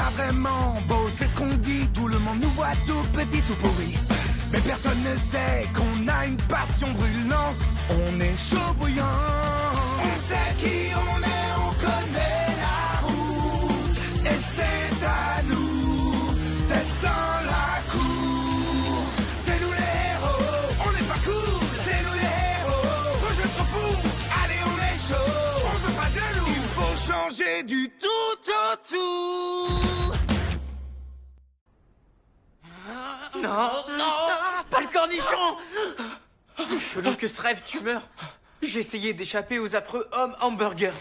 pas vraiment beau, c'est ce qu'on dit. Tout le monde nous voit tout petit, tout pourri. Mais personne ne sait qu'on a une passion brûlante. On est chaud bouillant. On sait qui on est, on connaît la route. Et c'est à nous d'être dans la course. C'est nous les héros, on n'est pas cool. C'est nous les héros, trop je trop fou. Allez, on est chaud, on veut pas de loup. Il faut changer du tout au tout. Non, non, pas le cornichon. Plus chelou que ce rêve, tu meurs. J'ai essayé d'échapper aux affreux hommes hamburgers.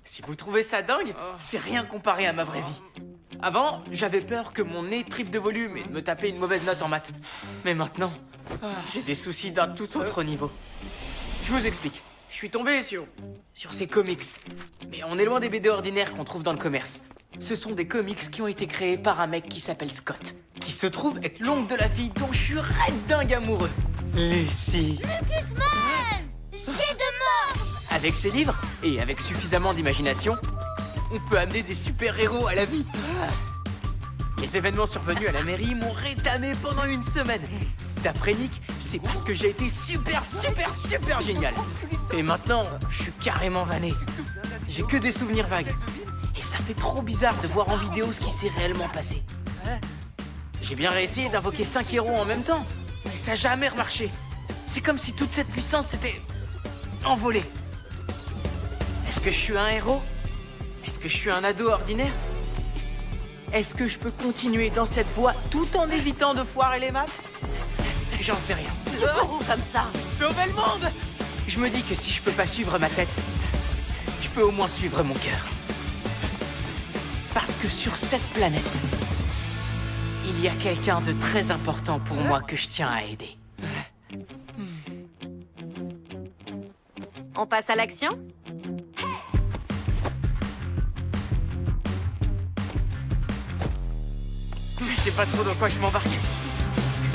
Si vous trouvez ça dingue, c'est rien comparé à ma vraie vie. Avant, j'avais peur que mon nez triple de volume et de me taper une mauvaise note en maths. Mais maintenant, j'ai des soucis d'un tout autre niveau. Je vous explique. Je suis tombé sur ces comics. Mais on est loin des BD ordinaires qu'on trouve dans le commerce. Ce sont des comics qui ont été créés par un mec qui s'appelle Scott, qui se trouve être l'oncle de la fille dont je suis red dingue amoureux. Lucy. Lucas Man, j'ai de mort. Avec ses livres, et avec suffisamment d'imagination, on peut amener des super-héros à la vie. Les événements survenus à la mairie m'ont rétamé pendant une semaine. D'après Nick, c'est parce que j'ai été super génial. Et maintenant, je suis carrément vanné. J'ai que des souvenirs vagues. Et ça fait trop bizarre de voir en vidéo ce qui s'est réellement passé. J'ai bien réessayé d'invoquer 5 héros en même temps, mais ça n'a jamais remarché. C'est comme si toute cette puissance s'était envolée. Est-ce que je suis un héros? Est-ce que je suis un ado ordinaire? Est-ce que je peux continuer dans cette voie tout en évitant de foirer les maths? J'en sais rien. Tu cours où comme ça? Sauver le monde! Je me dis que si je peux pas suivre ma tête, je peux au moins suivre mon cœur. Parce que sur cette planète, il y a quelqu'un de très important pour moi que je tiens à aider. On passe à l'action? Je sais pas trop dans quoi je m'embarque.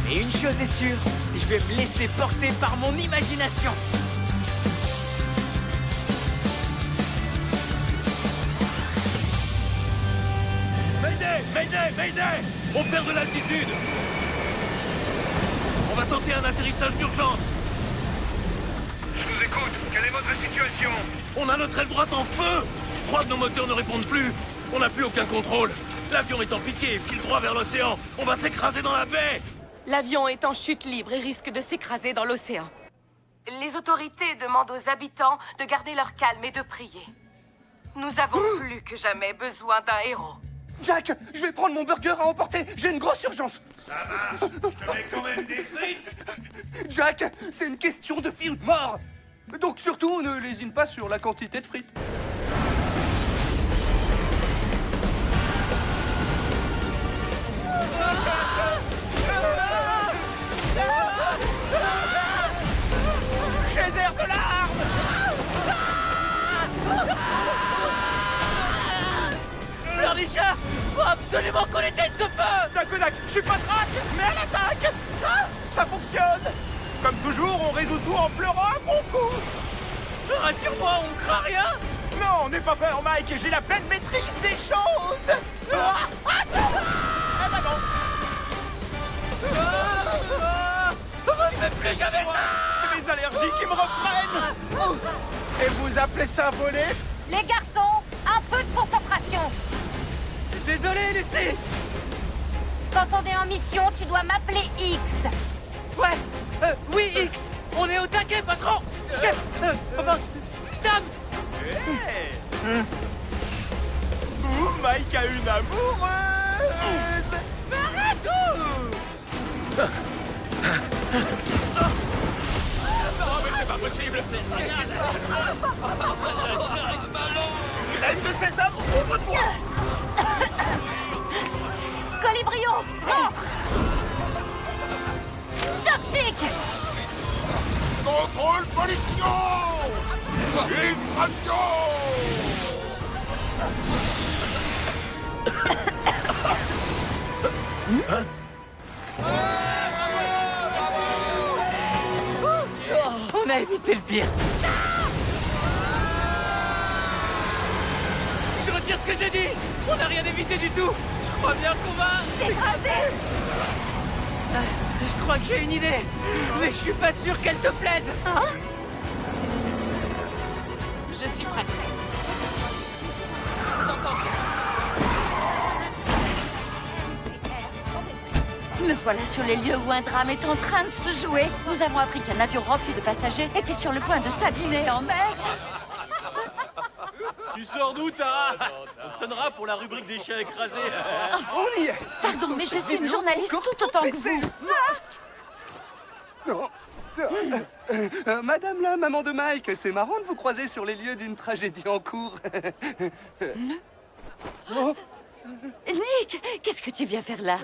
Mais une chose est sûre, je vais me laisser porter par mon imagination. Mayday! On perd de l'altitude! On va tenter un atterrissage d'urgence! Je vous écoute, quelle est votre situation? On a notre aile droite en feu! 3 de nos moteurs ne répondent plus! On n'a plus aucun contrôle! L'avion est en piqué, file droit vers l'océan! On va s'écraser dans la baie! L'avion est en chute libre et risque de s'écraser dans l'océan. Les autorités demandent aux habitants de garder leur calme et de prier. Nous avons plus que jamais besoin d'un héros. Jack, je vais prendre mon burger à emporter. J'ai une grosse urgence. Ça marche, je te mets quand même des frites. Jack, c'est une question de vie ou de mort. Donc surtout, ne lésine pas sur la quantité de frites. Geyser de larmes! Pleurnicheur! Faut absolument qu'on éteigne ce feu! Dakodak, je suis pas trac, mais à l'attaque. Ça fonctionne. Comme toujours, on résout tout en pleurant un bon coup. Rassure-moi, on craint rien! Non, n'aie pas peur, Mike, j'ai la pleine maîtrise des choses. Eh ben non. Il ne plus jamais ça! C'est mes allergies qui me reprennent. Et vous appelez ça voler? Les garçons, un peu de concentration. Désolé, Lucy! Quand on est en mission, tu dois m'appeler X. Ouais, oui, X! On est au taquet, patron! Chef! Enfin, dame! Ouh, Mike a une amoureuse. Arrête tout! Oh, mais c'est pas possible! Graine de sésame, ouvre-toi. Colibrio, rentre. Toxique. Contrôle pollution! Filtration! On a évité le pire. Je retire ce que j'ai dit. On n'a rien évité du tout. crois bien qu'on va... S'écraser! Je crois que j'ai une idée, mais je suis pas sûr qu'elle te plaise. Hein? Je suis prête. Me voilà sur les lieux où un drame est en train de se jouer. Nous avons appris qu'un avion rempli de passagers était sur le point de s'abîmer en mer. Tu sors d'où, Tara? On sonnera pour la rubrique des chiens écrasés. On y est. Pardon, mais je suis une journaliste tout autant que vous. Non. Madame la maman de Mike, c'est marrant de vous croiser sur les lieux d'une tragédie en cours. Oh, Nick, qu'est-ce que tu viens faire là?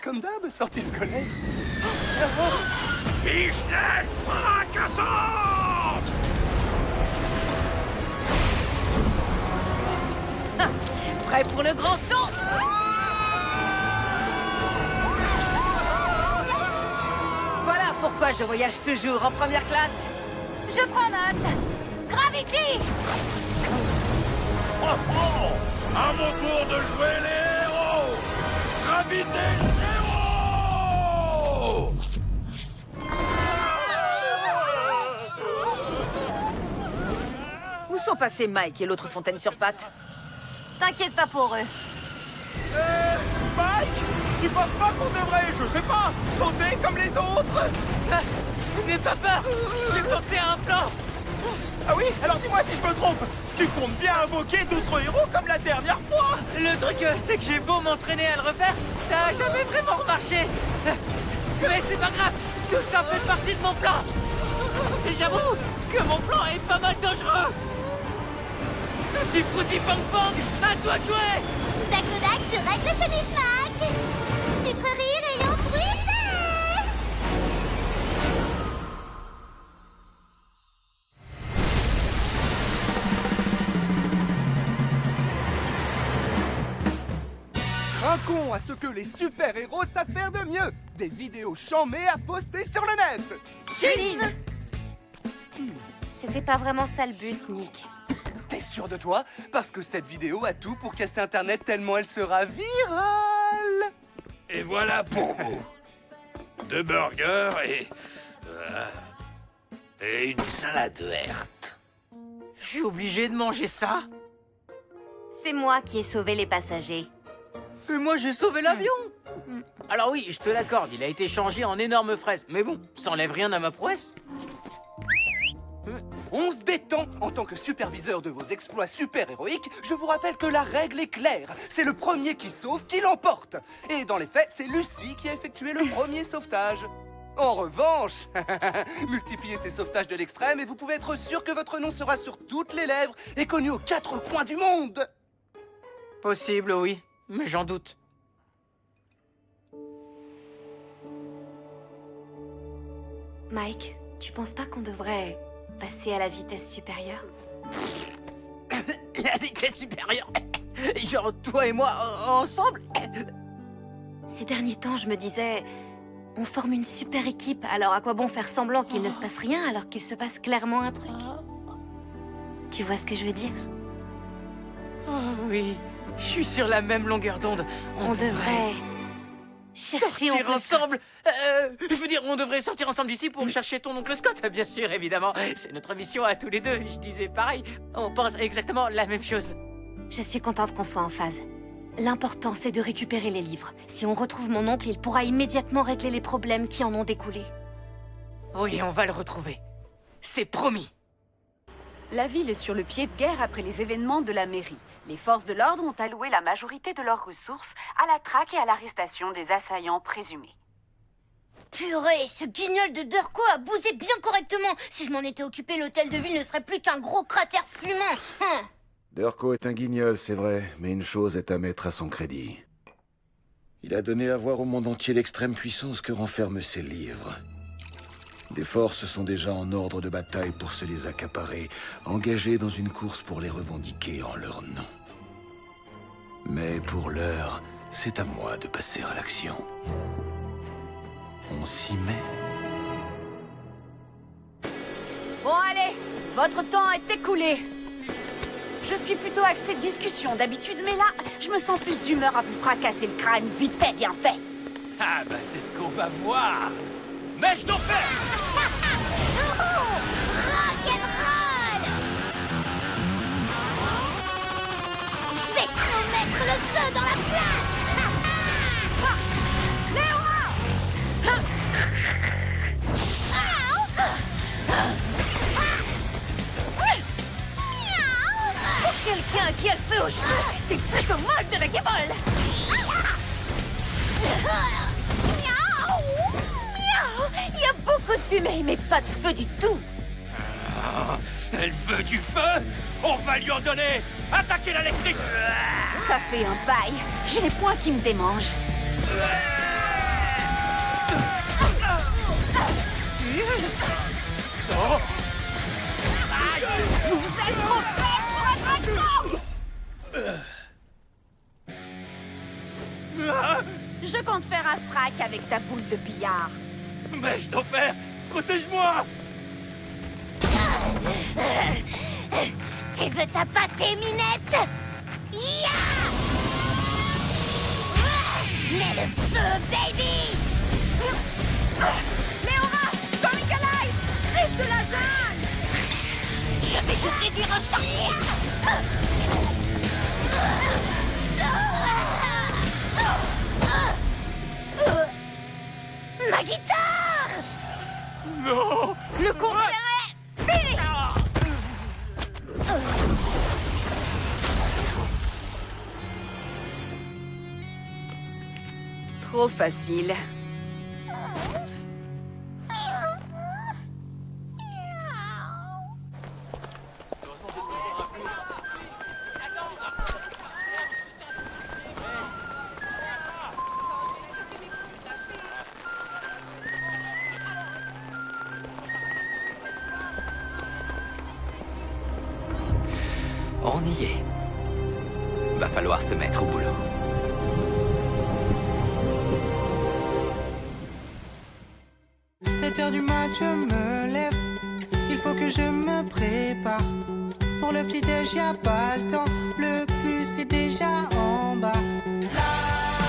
comme d'hab, sortie scolaire. Pichenette fracassante! Prêt pour le grand saut? Voilà pourquoi je voyage toujours en première classe. Je prends note. Gravity! Oh oh! À mon tour de jouer les héros! Gravité Zéro! Où sont passés Mike et l'autre fontaine sur pattes? T'inquiète pas pour eux. Mike, tu penses pas qu'on devrait, je sais pas, sauter comme les autres? N'aie pas peur, j'ai pensé à un plan. Ah oui? Alors dis-moi si je me trompe. Tu comptes bien invoquer d'autres héros comme la dernière fois? Le truc, c'est que j'ai beau m'entraîner à le refaire, ça a jamais vraiment marché. Mais c'est pas grave, tout ça fait partie de mon plan. Et j'avoue que mon plan est pas mal dangereux. Tutti frutti pong pong, à toi de jouer. Dakodak, je règle ce micmac. Sucrerie, rayon fruité. Trinquons à ce que les super-héros savent faire de mieux. Des vidéos chambées à poster sur le net. Céline! C'était pas vraiment ça le but, Nick. T'es sûr de toi? Parce que cette vidéo a tout pour casser Internet tellement elle sera virale. Et voilà pour vous. 2 burgers et une salade verte. Je suis obligé de manger ça. C'est moi qui ai sauvé les passagers. Et moi j'ai sauvé l'avion. Alors oui, je te l'accorde, il a été changé en énorme fraise. Mais bon, ça enlève rien à ma prouesse. On se détend. En tant que superviseur de vos exploits super-héroïques, je vous rappelle que la règle est claire. C'est le premier qui sauve qui l'emporte. Et dans les faits, c'est Lucie qui a effectué le premier sauvetage. En revanche, multipliez ces sauvetages de l'extrême et vous pouvez être sûr que votre nom sera sur toutes les lèvres et connu aux 4 coins du monde. Possible, oui, mais j'en doute. Mike, tu penses pas qu'on devrait passer à la vitesse supérieure? La vitesse supérieure. Genre toi et moi ensemble. Ces derniers temps, je me disais... On forme une super équipe, alors à quoi bon faire semblant qu'il ne se passe rien alors qu'il se passe clairement un truc? Tu vois ce que je veux dire? Oh oui, je suis sur la même longueur d'onde. On devrait... chercher sortir Oncle ensemble. Scott. Je veux dire, on devrait sortir ensemble d'ici pour chercher ton oncle Scott, bien sûr, évidemment. C'est notre mission à tous les deux. Je disais pareil. On pense exactement la même chose. Je suis contente qu'on soit en phase. L'important, c'est de récupérer les livres. Si on retrouve mon oncle, il pourra immédiatement régler les problèmes qui en ont découlé. Oui, on va le retrouver. C'est promis. La ville est sur le pied de guerre après les événements de la mairie. Les forces de l'ordre ont alloué la majorité de leurs ressources à la traque et à l'arrestation des assaillants présumés. Purée, ce guignol de Durko a bousé bien correctement. Si je m'en étais occupé, l'hôtel de ville ne serait plus qu'un gros cratère fumant. Durko est un guignol, c'est vrai, mais une chose est à mettre à son crédit. Il a donné à voir au monde entier l'extrême puissance que renferment ses livres. Des forces sont déjà en ordre de bataille pour se les accaparer, engagées dans une course pour les revendiquer en leur nom. Mais pour l'heure, c'est à moi de passer à l'action. On s'y met. Bon allez, votre temps est écoulé. Je suis plutôt axée discussion d'habitude, mais là, je me sens plus d'humeur à vous fracasser le crâne vite fait, bien fait. Ah bah c'est ce qu'on va voir. Mèche d'enfer. Rock'n'roll! Je vais te remettre le feu dans la place! Pour quelqu'un qui a le feu aux cheveux, c'est plutôt molle de la guébole. Il y a beaucoup de fumée, mais pas de feu du tout. Ah, elle veut du feu. On va lui en donner. Attaquez la lectrice. Ça fait un bail. J'ai les poings qui me démangent. Oh. Vous êtes trop faible pour être un gang! Je compte faire un strike avec ta boule de billard. Mèche d'enfer, protège-moi. Tu veux ta pâtée, Minette? Ya! Mets le feu, baby! Léora! Comic Alice! Rive de la jungle! Je vais te réduire en charnière! Ma guitare! Non. Le concert est fini! Trop facile. On y est. Va falloir se mettre au boulot. Cette heure du match, je me lève. Il faut que je me prépare. Pour le petit déj, y'a pas le temps. Le bus est déjà en bas. La